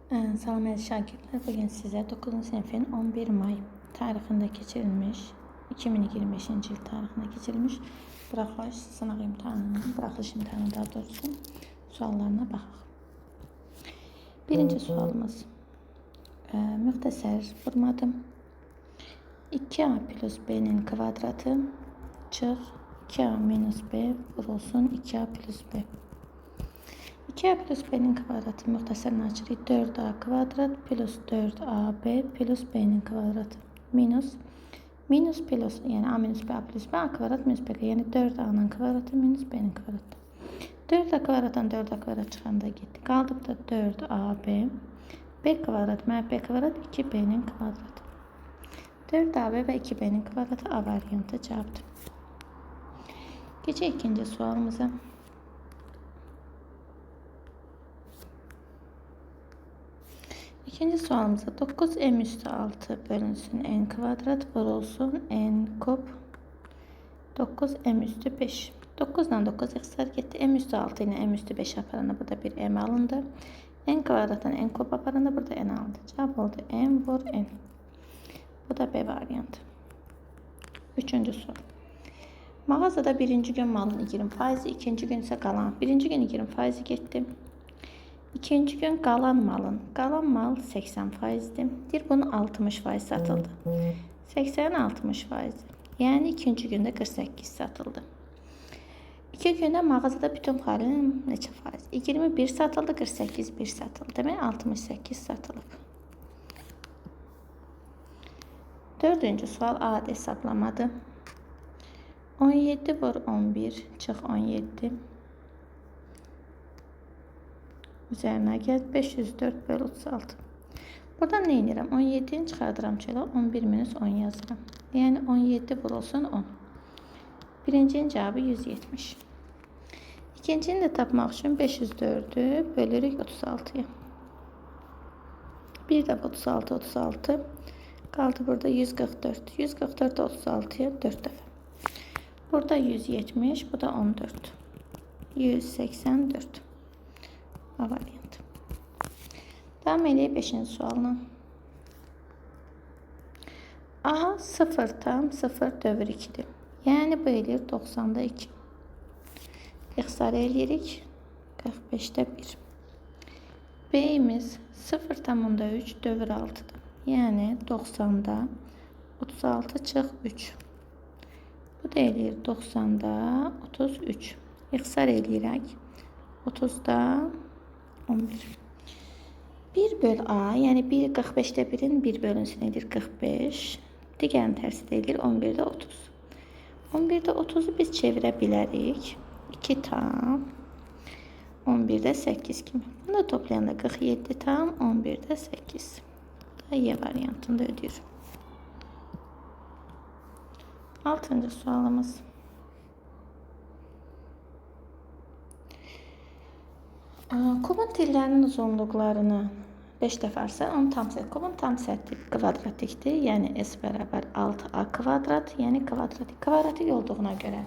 Salam əziz şagirdlər, bugün sizə 9-cu sinifin 11 may tarixində keçirilmiş, 2025-ci il tarixində keçirilmiş buraxılış imtahanı daha doğrusu suallarına baxaq. Birinci sualımız, müxtəsər vurmadım. 2a plus b'nin kvadratı çıx 2a minus b vurulsun 2a plus b. 2a plus b'nin kvadratı müxtəsərini açırıq. 4a kvadrat plus 4ab plus b'nin kvadratı minus plus, yəni a minus b, a plus b, a kvadrat minus b, yəni 4a'nın kvadratı minus b'nin kvadratı. 4a kvadratdan 4a kvadrat çıxanda getdi. Qaldı burada 4ab, b kvadrat, b kvadrat 2b'nin kvadratı. 4ab və 2b'nin kvadratı A variantı cavabdır. Geçək ikinci sualımıza. İkinci sualımızda 9m üstü 6 bölünsün n kvadrat vurulsun n kub 9m üstü 5. 9 ile 9 ixtisar getdi. M üstü 6 ile m üstü 5 aparanda burada bir m alındı. N kvadratdan n kub aparanda burada n alındı. Cevap oldu m vur n. Bu da B variantı. Üçüncü soru. Mağazada birinci gün malın 20%, ikinci gün ise kalan. Birinci gün 20% getdi. İkinci gün qalan mal 80%'dir. Deyir bunun 60% satıldı. 80'in 60%. Yəni ikinci gündə 48 satıldı. İki gündə mağazada bütün halinin neçə faiz? 21 satıldı, 48 1 satıldı. Demək 68 satılıb. Dördüncü sual A hesablamadı. 17 vur 11 çıx 17. Üzerine gel 504 bölü 36. Buradan ne edirəm? 17'ni çıxardıram çölə 11 minus 10 yazıram. Yəni 17 vurulsun 10. Birincinin cevabı 170. İkincini de tapmaq üçün 504'ü bölürük 36'ya. Bir de 36. Qaldı burada 144. 144 36'ya 4 dəfə. Burada 170, bu da 14. 184. A variantı. Devam edelim 5. sualına. A 0 tam 0 dövr 2'dir. Yəni bu eləyir 90'da 2. İxtisar eləyirik 45'də 1. B'imiz 0,3 dövr 6'dır. Yəni 90'da 36 çıx 3. Bu da eləyir 90'da 33. İxtisar eləyirək 30'da 11. 1 böl A, yəni 1 45'də 1'in 1 bölünsün edir 45. Digərin tərsi də edir 11'də 30. 11'də 30'u biz çevirə bilərik. 2 tam 11'də 8 kimi. Bunu da toplayanda 47 tam 11'də 8. Bu da Y variantında ödüyor. 6. sualımız. Kubun tillərinin uzunluqlarını 5 dəfə arsa, onun tam səthi. Kubun tam səthi kvadratikdir. Yəni S bərabər 6A kvadrat, yəni kvadratik. Kvadratik olduğuna görə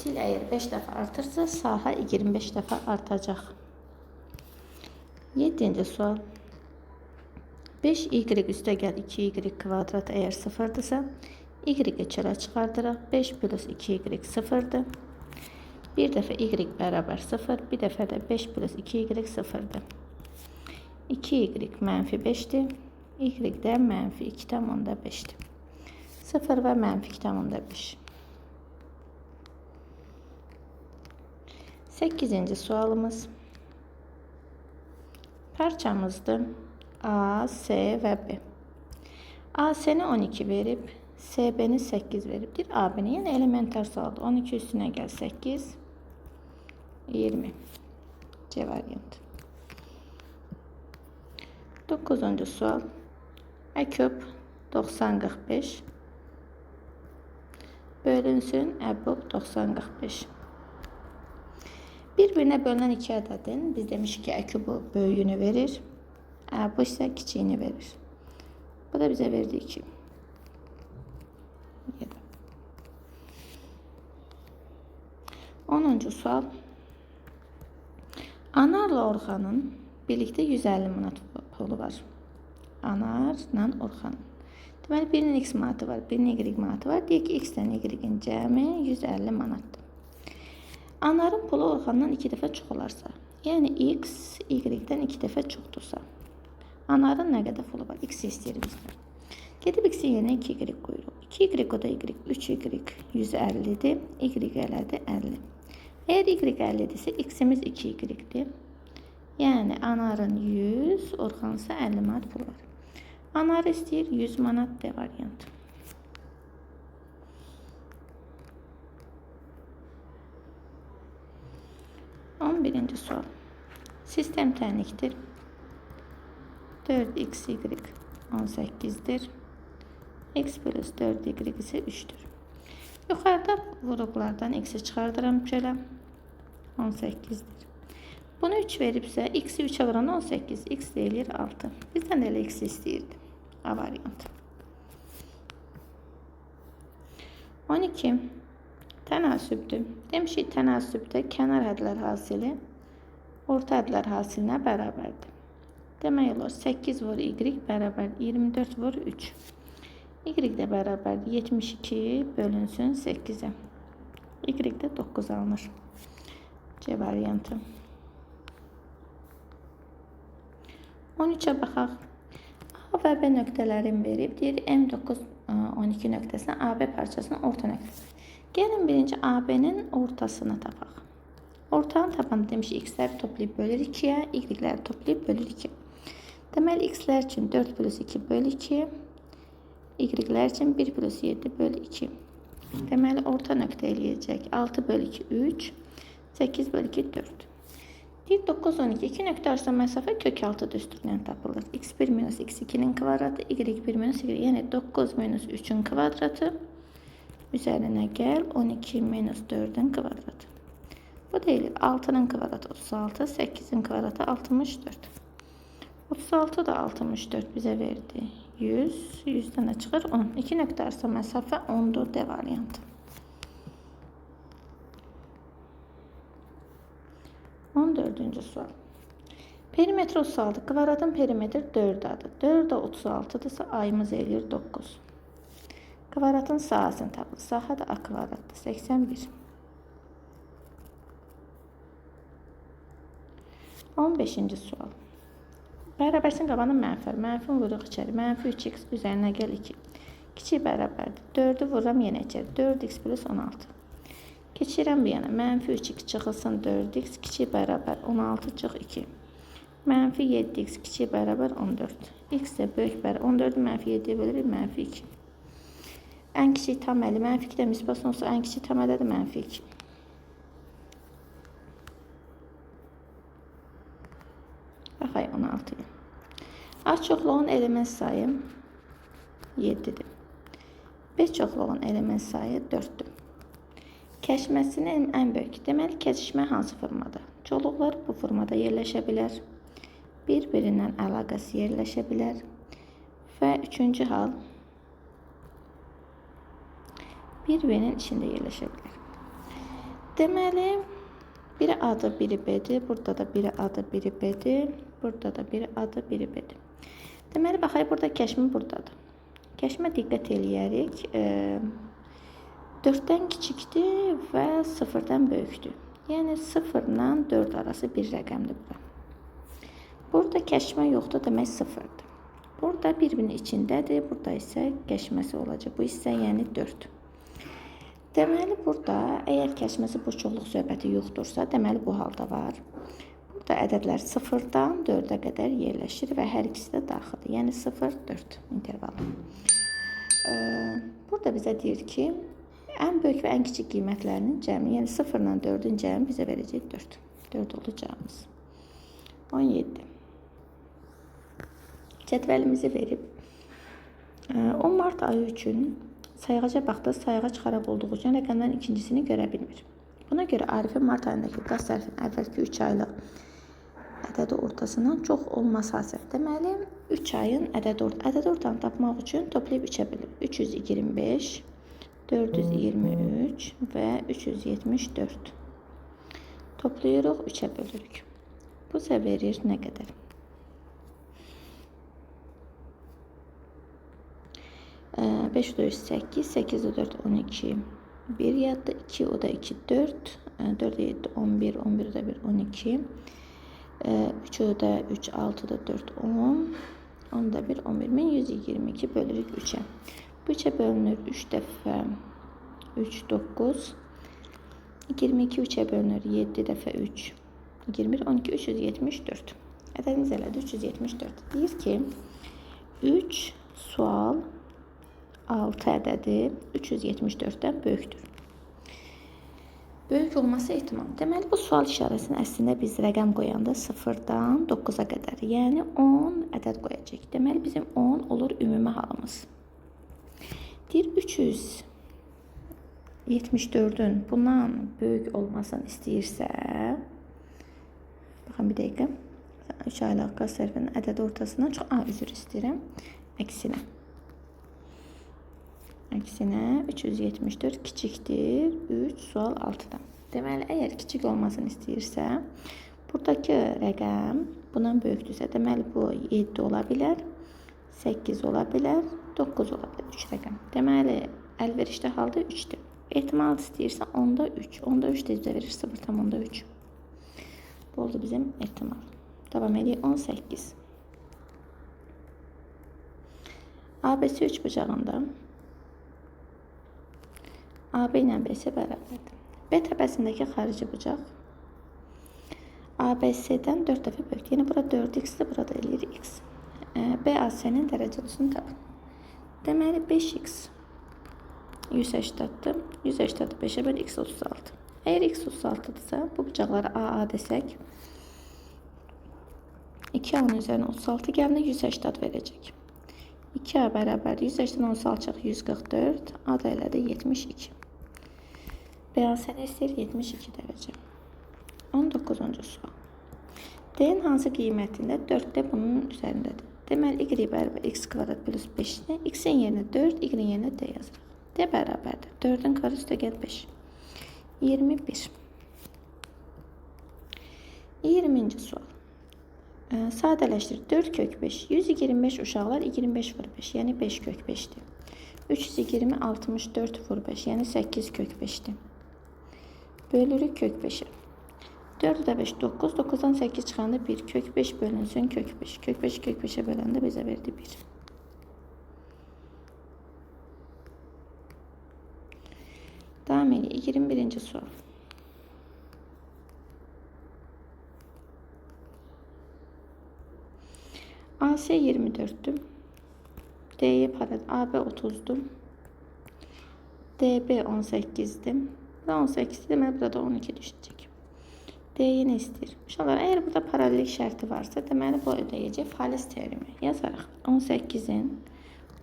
til əgər 5 dəfə artırsa, sahə 25 dəfə artacaq. 7. sual. 5y üstə gəl 2y kvadrat əgər 0'dırsa, y-i çölə çıxardıraq. 5 plus 2y 0'dır. Bir dəfə y bərabər 0, bir dəfə də 5 plus 2y 0'dır. 2y mənfi 5'dir. Y də mənfi 2,5'dir. 0 və mənfi 2,5. 8. sualımız. Parçamızdır. A, S və B. A, S-ni 12 verib, S, B-ni 8 veribdir. A, B-ni, yəni elementar sualdır. 12 üstünə gəl 8, 20. C variantı. 9. sual. A küp 90-45 bölünsün A bub 90-45. Bir-birinə bölünən iki ədədin biz demişik ki, A kübü böyüyünü verir. A bu isə kiçiyini verir. Bu da bize verdi 2. 10. sual. Anarla Orxanın birlikte 150 manat pulu var. Anarla Orxanın. Deməli, birinin x manatı var, birinin y manatı var. Deyək ki, x-dən y-in cəmi 150 manatdır. Anarın pulu Orxandan 2 dəfə çox olarsa, yəni x y-dən 2 dəfə çoxdursa, Anarın nə qədər pulu var? X istəyir bizdən. Gedib x-in yerinə 2y qoyuruq. 2y o da y, 3y 150-dir, y elədi 50. Əgər y 50-dirsə, x-imiz 2y-dir. Yəni, Anarın 100, Orxansa 50 manat pulu var. Anar istəyir 100 manat D variantı. Birinci sual. Sistem tənlikdir. 4xy 18'dir. X plus 4y ise 3'tür. Yuxarıda vuruqlardan x'i çıxardıram belə. 18'dir. Bunu 3 veribsə, x'i 3'ə vuran 18, x deyilir 6. Bizdən elə x istəyirdi. A variantı. 12. Tənasübdür. Demişik, tənasübdə kənar hədlər hasili orta hədlər hasilinə bərabərdir. Demək olar 8 vur y bərabər 24 vur 3. Y də bərabər 72 bölünsün 8'ə. Y də 9 alınır. C variantı. 13'ə baxaq. A və B nöqtələrin verib, deyir M9 12 nöqtəsinə AB parçasının orta nöqtəsi. Gəlin birinci AB'nin ortasını tapaq. Ortanı tapanda demiş x'ləri toplayıb bölür 2'yə, y'ləri toplayıb bölür 2. Deməli x'lər üçün 4 plus 2 bölü 2, y'lər üçün 1 plus 7 bölü 2. Deməli orta nöqtə eləyəcək 6 bölü 2 3, 8 bölü 2 4. Deyir 9 12 2 nöqtə arasında məsafə kök 6 düsturundan tapılır. x1 minus x2'nin kvadratı, y1 minus y, yəni 9 minus 3'ün kvadratı üzərinə gəl 12 minus 4'ün kvadratı. Bu deyilir 6'nın kvadratı 36, 8'in kvadratı 64. 36 da 64 bize verdi. 100, 100'den çıxır 10. 2 nöqtə arasında məsafə 10'dur D variantı. 14. sual. Perimetr 36, kvadratın perimetri 4 adı. 4 da 36'dırsa ayımız eləyir 9. Kvadratın sahəsini tapılır. Sahə da A kvadratdır. 81. 15. sual. Bərabərsin qabanın mənfi. Mənfin vuruq içəri. Mənfi 3x üzərinə gəl 2. Kiçik bərabərdir. 4'ü vururam yenə içəri. 4x plus 16. Keçirəm bir yana. Mənfi 3x çıxılsın 4x. Kiçik bərabər 16 çıx 2. Mənfi 7x kiçik bərabər 14. X də böyük bərabər 14'ü mənfi 7'ye bölürük. Mənfi 2. Ən kiçik tam əli. Mənfi 2'də müsbət olsa ən kiçik tam əli də mənfi 2. Baxay 16'ya. A çoxluğun element sayı 7'dir. B çoxluğun element sayı 4'dür. Kəşməsinin ən böyük. Deməli, kəsişmə hansı formada? Çoluqlar bu formada yerləşə bilər. Bir-birindən əlaqəsi yerləşə bilər. Və üçüncü hal bir-birinin içində yerləşə bilər. Deməli, biri adı, biri B'dir. Burada da biri adı, biri B'dir. Burada da biri adı, biri B'dir. Deməli, baxay, burada kəşmi buradadır. Kəşmə diqqət eləyərik. 4'dən kiçikdir və 0'dan böyükdür. Yəni 0 ilə 4 arası bir rəqəmdir bura. Burada kəşmə yoxdur, demək 0'dır. Burada bir-birinin içindədir, burada isə kəşməsi olacaq. Bu isə yəni 4. Deməli burada əgər kəşməsi bu çoxluq söhbəti yoxdursa, deməli bu halda var. Burada ədədlər 0'dan 4'ə qədər yerləşir və hər ikisi də daxildir. Yəni 0-4 intervalı. Burada bizə deyir ki, ən böyük və ən kiçik qiymətlərinin cəmi, yəni 0 ilə 4'ün cəmi bizə verəcək 4. 4 olacağımız. 17. Cədvəlimizi verib. 10 mart ayı üçün sayğaca baxda sayğac xarab olduğu üçün rəqəmlərin ikincisini görə bilmir. Buna görə Arifin mart ayındakı qaz sərfinin əvvəlki 3 aylıq ədədi ortasından çox olması hasib. Deməli, 3 ayın ədəd ortanı tapmaq üçün toplayıb 3'ə bölür. 325, 423 və 374. Toplayırıq, 3'ə bölürük. Bu isə verir nə qədər? 5 da 3 8, 8 da 4 12. 1 yadda 2 o da 2 4. 4 da 7 11, 11 da 1 12. 3 o da 3 6 da 4 10. 10 da 1 11. 1122 bölürük 3'e. Bu 3'e bölünür 3 dəfə 3 9. 22 3'e bölünür 7 dəfə 3 21 12 374. Ədədimiz elədi 374. Deyir ki 3 sual 6 ədədi 374'dən böyükdür. Böyük olması ehtimalı. Deməli bu sual işarəsini əslində biz rəqəm qoyanda 0-dan 9'a qədər, yəni 10 ədəd qoyacağıq. Deməli bizim 10 olur ümumi halımız. Deyir 374'ün bundan böyük olmasını istəyirsə, baxın bir dəqiqə. 3 aylıq qaz sərfinin ədəd ortasından çox üzr istəyirəm. Əksinə. Əksinə 374 kiçikdir 3 sual 6'dan. Deməli əgər kiçik olmasını istəyirsə, buradakı rəqəm bundan böyükdürsə, deməli bu 7 ola bilər, 8 ola bilər, 9 ola bilər. 3 rəqəm. Deməli əlverişli halda 3'dür. Ehtimal istəyirsə 10'da 3. 10'da 3 də bizə verir 0,3. Bu oldu bizim ehtimal. Devam edək 18. ABC 3 bucağında AB ilə BC bərabərdir. B təpəsindəki xarici bucaq ABC'dən 4 dəfə böyükdür. Yəni burada 4x-dir, burada eləyir x. BAC-nin dərəcəlisini tapın. Deməli 5x 180'dir. 180'ı 5'e böl x 36. Eğer x 36'dırsa bu bucaqlara AA desək 2a'nın üzerine 36 gəldi 180 verəcək. 2a bərabərdir 180'dan 36 çıx 144. A da elədi 72. BAC-ni istəyir 72 dərəcə. 19-cu sual. D-nin hansı qiymətində 4D bunun üzərindədir? Deməli y bərabər x kvadrat plus 5'dir. X-in yerinə 4, y-in yerinə D yazırıq. D bərabərdir 4'ün karesi üstəgəl 5. 21. 20-ci sual. Sadələşdir 4 kök 5. 125 uşaqlar 25 vur 5. Yəni 5 kök 5'dir. 320 64 vur 5. Yəni 8 kök 5'dir. Bölürük kök 5'e. 4 da 5 9. 9'dan 8 çıxanda 1 kök 5 bölünsün kök 5. Kök 5 kök 5'e böləndə bizə verdi 1. Devam edelim. 21. sual. AC 24'tü. D'ye paralel. AB 30'du. DB 18'di. Burada 18'di. Deməli burada 12 düşəcək. D'yi nə istəyir? Uşaqlar, əgər burada paralellik şərti varsa, deməli bu ödəyəcək faliz teoremi yazarıq. 18'in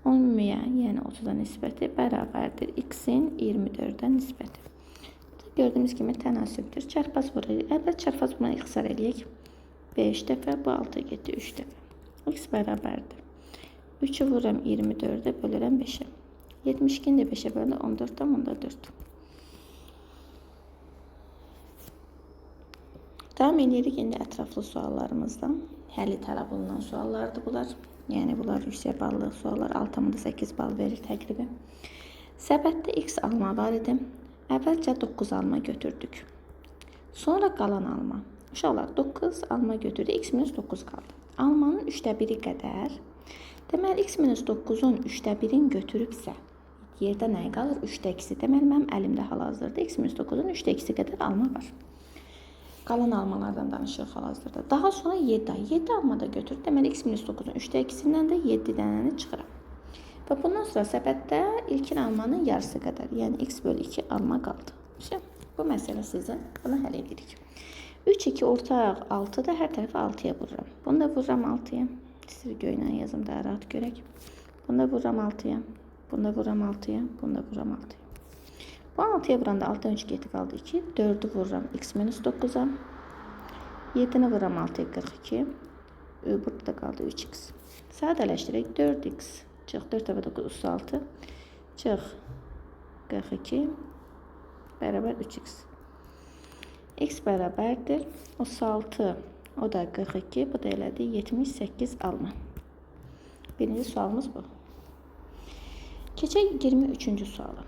10'ya, yəni 30'a nisbəti bərabərdir x-in 24'ə nisbəti. Burada gördüyümüz kimi tənasübdür. Çarpaz vurur. Əlbəttə çarpaz buna ixtisar eləyək. 5 dəfə, bu 6 getdi 3 dəfə. X bərabərdir. 3'ü vururam 24'e bölürəm 5'e. 72'ni də 5'e bölürəm 14'dan bunda 4. Devam edirik indi ətraflı suallarımızdan. Həlli tələb olunan suallardır bunlar. Yəni bunlar yüksək ballı suallar. 6,8 bal verir təqribi. Səbətdə x alma var idi. Əvvəlcə 9 alma götürdük. Sonra qalan alma. Uşaqlar 9 alma götürdü. X minus 9 qaldı. Almanın 3'də 1'i qədər. Deməli x minus 9'un 3'də 1'in götürübsə yerdə nə qalır? 3'də 2'si. Deməli mənim əlimdə hal-hazırda x minus 9'un 3'də 2'si qədər alma var. Qalan almalardan danışırıq hal-hazırda. Daha sonra 7 alma da götür. Deməli x minus 9'un 3'də 2'sindən də 7 dənəni çıxıram. Və bundan sonra səbətdə ilkin almanın yarısı qədər. Yəni x bölü 2 alma qaldı. Bu məsələ sizə. Bunu həll edirik. 3 2 ortaq 6'da hər tərəfi 6'ya vururam. Bunu da vururam 6'ya. İstəyir göylə yazım daha rahat görək. Bunu da vururam 6'ya. Bunu da vururam 6'ya. Bunu da vururam 6'ya. Bu 6'ya vuranda 6'dan 3 getdi qaldı 2. 4'ü vururam x minus 9'a. 7'ni vururam 6'ya 42. Burada da qaldı 3x. Sadələşdirək 4x. Çıx 4 dəfə 9 36. Çıx 42. Bərabər 3x. X bərabərdir 36. O da 42. Bu da elədi 78 alma. Birinci sualımız bu. Keçək 23-cü suala.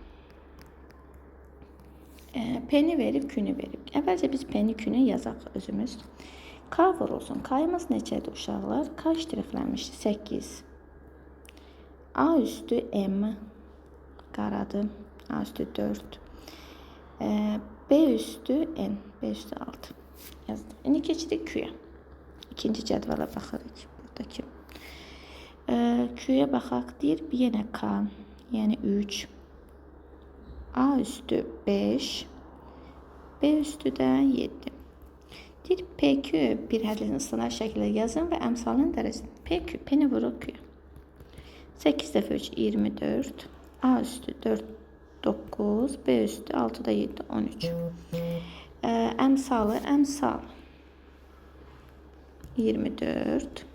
P-ni verib, Q-ni verib. Əvvəlcə biz P-ni, Q-ni yazaq özümüz. K vurulsun. K-yımız neçədir uşaqlar? K ştrixlənmişdir. 8. A üstü M qaradır. A üstü 4. B üstü N. B üstü 6. Yazdım. İndi keçirik Q-ya. İkinci cədvələ baxırıq. Buradakı. Q-ya baxaq. Deyir, bir yenə K. Yəni 3. A üstü 5. B üstü də 7. Deyir, PQ bir hədlinin sınav şəkildə yazın və əmsalın dərəcəsini. PQ, P-ni vurur Q-ya. 8 dəfə 3, 24. A üstü 4, 9. B üstü 6 da 7, 13. Əmsalı, əmsal 24.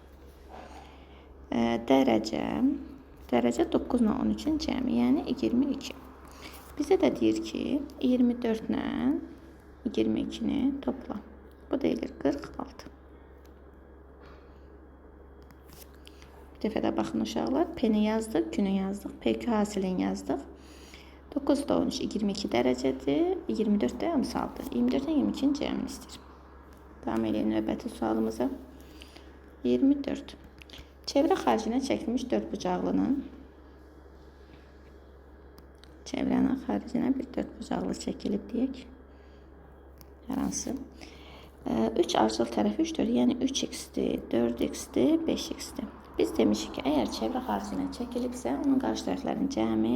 Dərəcə 9 ilə 13-ün cəmi, yəni 22. Bizə də deyir ki, 24 ilə 22-ni topla. Bu deyilir 46. Bir dəfə də baxın uşaqlar. P-ni yazdıq, Q-ni yazdıq. PQ hasilini yazdıq. 9 da 13, 22 dərəcədir. 24 də əmsaldır. 24-dən 22-nin cəmini istəyir. Davam edelim növbəti sualımıza. 24. Çevrə xaricinə çəkilmiş 4 bucaqlının çevrənin xaricinə bir 4 bucaqlı çəkilib deyək. Hər hansı. 3 ardıcıl tərəfi 3, 4, yəni 3x-dir, 4x-dir, 5x-dir. Biz demişik ki, əgər çevrə xaricinə çəkilibsə, onun qarşı tərəflərin cəmi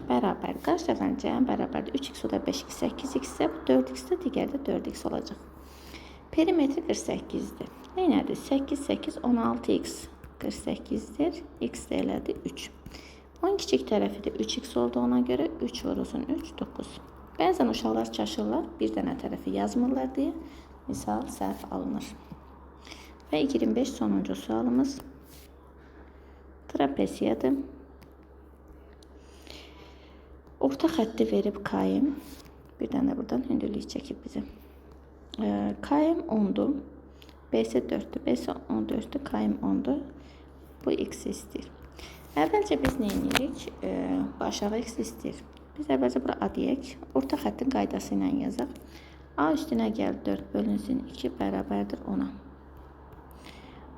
bərabərdir. Qarşı tərəflərin cəmi bərabərdir. 3x, o da 5x, 8x isə bu 4x-də, digəri də 4x olacaq. Perimetri 48-dir. Neynədir? 8, 8, 16x 48-dir. X də elədir 3. 10 kiçik tərəfi də 3x olduğuna görə 3 vurulsun 3, 9. Bəzən uşaqlar çaşırlar, bir dənə tərəfi yazmırlar deyə misal səhv alınır. Və 25 sonuncu sualımız trapesiyadır. Orta xətti verib K-yim. Bir dənə buradan hündürlük çəkib bizə. K-yim 10'dur. B isə 4'dür. B isə 14'dür. K-yim 10'dur. Bu x istəyir. Əvvəlcə biz nə edirik? Aşağı x istəyir. Biz əvvəlcə bura A deyək. Orta xəttin qaydası ilə yazaq. A üstünə gəl 4 bölünsün 2 bərabərdir 10'a.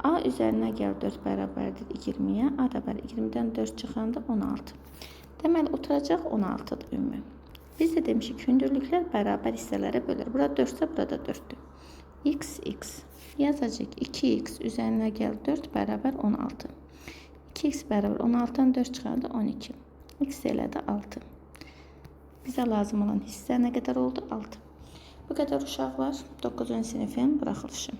A üzərinə gəl 4 bərabərdir 20'yə. A da bərabər 20'dən 4 çıxanda 16. Deməli, oturacaq 16'dır ümumi. Biz də demişik, hündürlüklər bərabər hissələrə bölür. Burada 4'sə, burada 4'dür. X, X. Yazacaq 2x üzərinə gəl 4 bərabər 16. 2x bərabər 16'dan 4 çıxanda 12. X elədi 6. Bizə lazım olan hissə nə qədər oldu? 6. Bu qədər uşaqlar 9-cu sinifin buraxılışı.